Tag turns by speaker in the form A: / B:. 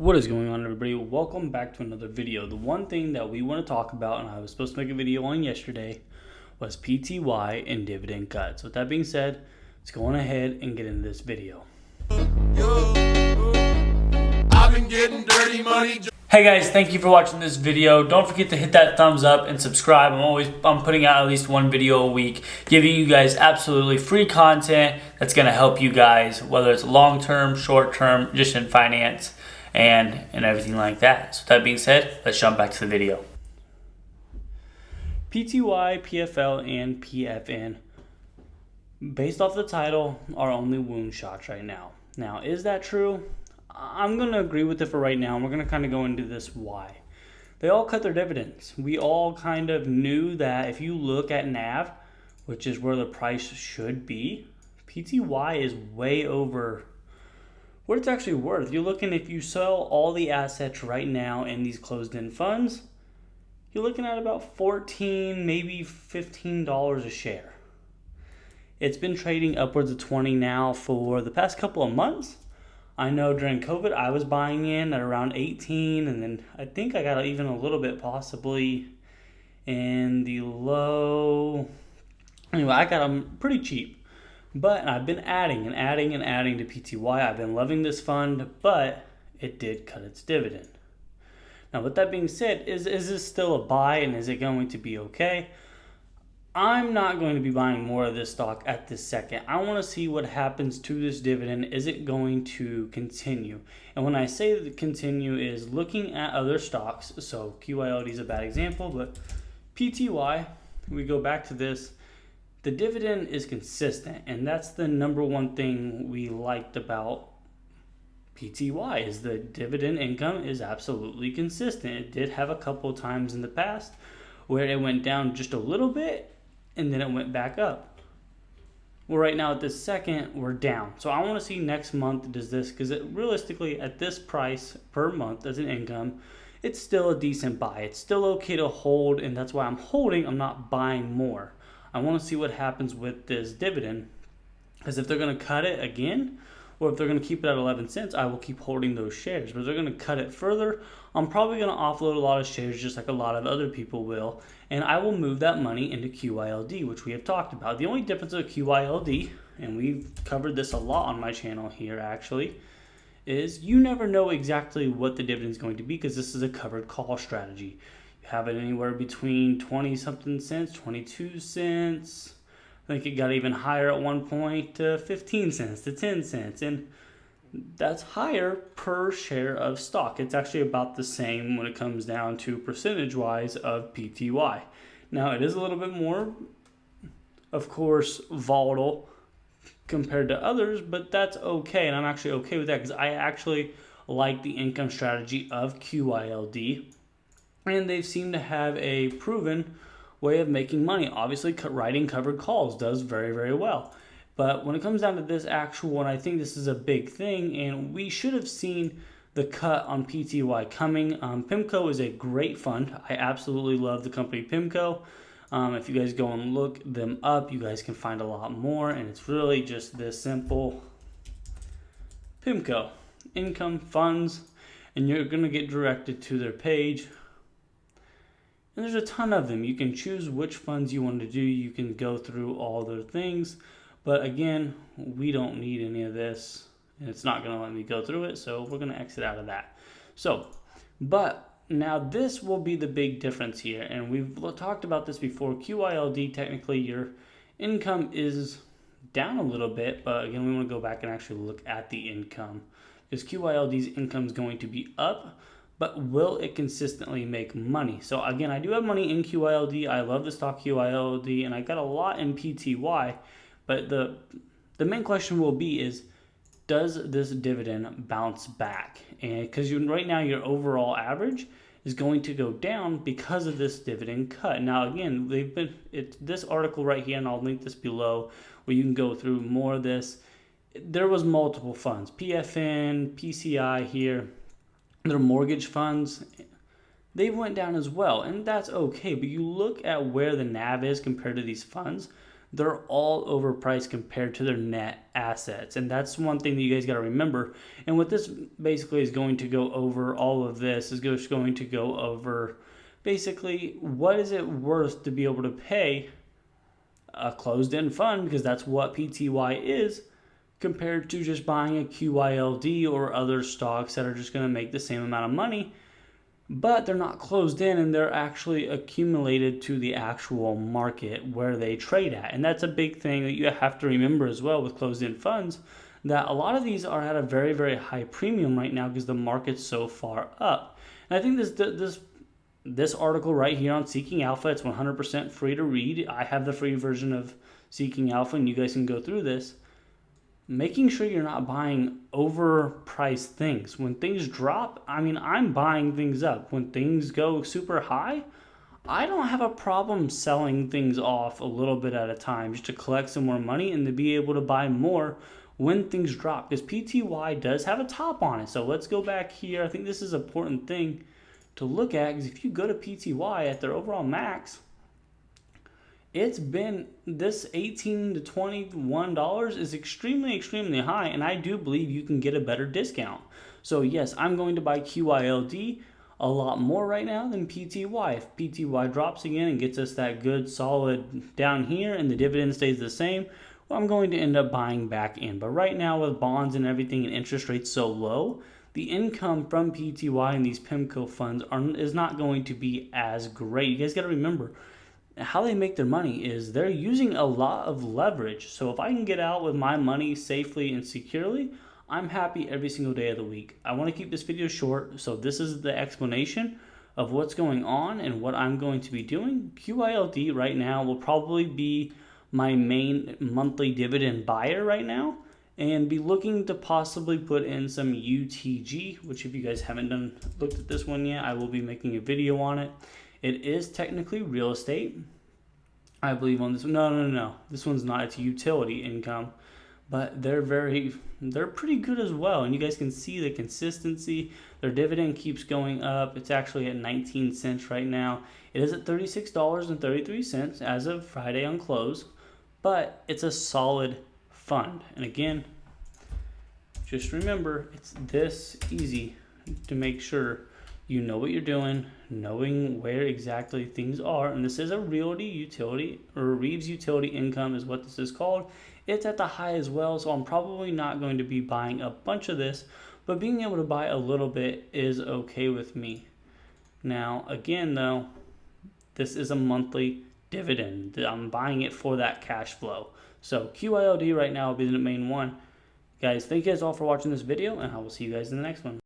A: What is going on, everybody? Welcome back to another video. The one thing that we want to talk about, and I was supposed to make a video on yesterday, was PTY and dividend cuts. With that being said, let's go on ahead and get into this video.
B: I've been getting dirty money.
A: Hey guys, thank you for watching this video. Don't forget to hit that thumbs up and subscribe. I'm putting out at least one video a week, giving you guys absolutely free content that's going to help you guys, whether it's long-term, short-term, just in finance and everything like that. So with that being said, let's jump back to the video. PTY, PFL, and PFN, based off the title, are only wound shots right now. Now, is that true? I'm going to agree with it for right now, and we're going to kind of go into this why. They all cut their dividends. We all kind of knew that if you look at NAV, which is where the price should be, PTY is way over what it's actually worth. You're looking, if you sell all the assets right now in these closed-end funds, you're looking at about $14, maybe $15 a share. It's been trading upwards of 20 now for the past couple of months. I know during COVID, I was buying in at around 18, and then I think I got even a little bit possibly in the low. Anyway, I got them pretty cheap. But I've been adding and adding and adding to PTY. I've been loving this fund, but it did cut its dividend. Now, with that being said, is this still a buy, and is it going to be okay? I'm not going to be buying more of this stock at this second. I want to see what happens to this dividend. Is it going to continue? And when I say continue, is looking at other stocks. So qyld is a bad example, but PTY, we go back to this. The dividend is consistent, and that's the number one thing we liked about PTY, is the dividend income is absolutely consistent. It did have a couple times in the past where it went down just a little bit, and then it went back up. Well, right now at this second, we're down. So I want to see next month does this, because realistically at this price per month as an income, it's still a decent buy. It's still okay to hold, and that's why I'm holding. I'm not buying more. I want to see what happens with this dividend, because if they're going to cut it again, or if they're going to keep it at 11 cents, I will keep holding those shares. But if they're going to cut it further, I'm probably going to offload a lot of shares just like a lot of other people will, and I will move that money into qyld, which we have talked about. The only difference with qyld, and we've covered this a lot on my channel here actually, is you never know exactly what the dividend is going to be, because this is a covered call strategy. You have it anywhere between 20 something cents, 22 cents. I think it got even higher at one point to 15 cents to 10 cents. And that's higher per share of stock. It's actually about the same when it comes down to percentage-wise of PTY. Now, it is a little bit more, of course, volatile compared to others, but that's okay. And I'm actually okay with that, because I actually like the income strategy of qyld. And they seem to have a proven way of making money. Obviously, writing covered calls does very, very well. But when it comes down to this actual one, I think this is a big thing, and we should have seen the cut on PTY coming. PIMCO is a great fund. I absolutely love the company PIMCO. If you guys go and look them up, you guys can find a lot more, and it's really just this simple. PIMCO, income funds, and you're going to get directed to their page. And there's a ton of them. You can choose which funds you want to do. You can go through all their things. But again, we don't need any of this, and it's not going to let me go through it, so we're going to exit out of that. So, but now this will be the big difference here, and we've talked about this before. qyld, technically your income is down a little bit, but again, we want to go back and actually look at the income, because qyld's income is going to be up, but will it consistently make money? So again, I do have money in qyld. I love the stock qyld, and I got a lot in PTY. But the main question will be is, does this dividend bounce back? And because right now your overall average is going to go down because of this dividend cut. Now again, it's this article right here, and I'll link this below, where you can go through more of this. There was multiple funds, PFN, PCI here. Their mortgage funds, they went down as well, and that's okay. But you look at where the NAV is compared to these funds, they're all overpriced compared to their net assets. And that's one thing that you guys got to remember. And what this basically is going to go over, all of this is just going to go over basically what is it worth to be able to pay a closed-end fund, because that's what PTY is, compared to just buying a qyld or other stocks that are just going to make the same amount of money, but they're not closed in and they're actually accumulated to the actual market where they trade at. And that's a big thing that you have to remember as well with closed-end funds, that a lot of these are at a very, very high premium right now because the market's so far up. And I think this article right here on Seeking Alpha, it's 100% free to read. I have the free version of Seeking Alpha, and you guys can go through this. Making sure you're not buying overpriced things. When things drop, I mean, I'm buying things up. When things go super high, I don't have a problem selling things off a little bit at a time just to collect some more money and to be able to buy more when things drop. Because PTY does have a top on it. So let's go back here. I think this is an important thing to look at, because if you go to PTY at their overall max, it's been this $18 to $21 is extremely high, and I do believe you can get a better discount. So yes, I'm going to buy qyld a lot more right now than PTY. If PTY drops again and gets us that good solid down here and the dividend stays the same, well, I'm going to end up buying back in. But right now with bonds and everything and interest rates so low, the income from PTY and these PIMCO funds is not going to be as great. You guys got to remember, how they make their money is they're using a lot of leverage. So if I can get out with my money safely and securely, I'm happy every single day of the week. I want to keep this video short, so this is the explanation of what's going on and what I'm going to be doing. qyld right now will probably be my main monthly dividend buyer right now, and be looking to possibly put in some UTG, which if you guys haven't looked at this one yet, I will be making a video on it. It is technically real estate, I believe, on this one. No. This one's not. It's utility income, but they're pretty good as well. And you guys can see the consistency. Their dividend keeps going up. It's actually at 19 cents right now. It is at $36.33 as of Friday on close, but it's a solid fund. And again, just remember, it's this easy to make sure you know what you're doing, knowing where exactly things are. And this is a realty utility, or Reeves utility income is what this is called. It's at the high as well, so I'm probably not going to be buying a bunch of this, but being able to buy a little bit is okay with me. Now, again though, this is a monthly dividend. I'm buying it for that cash flow. So qyld right now will be the main one. Guys, thank you guys all for watching this video, and I will see you guys in the next one.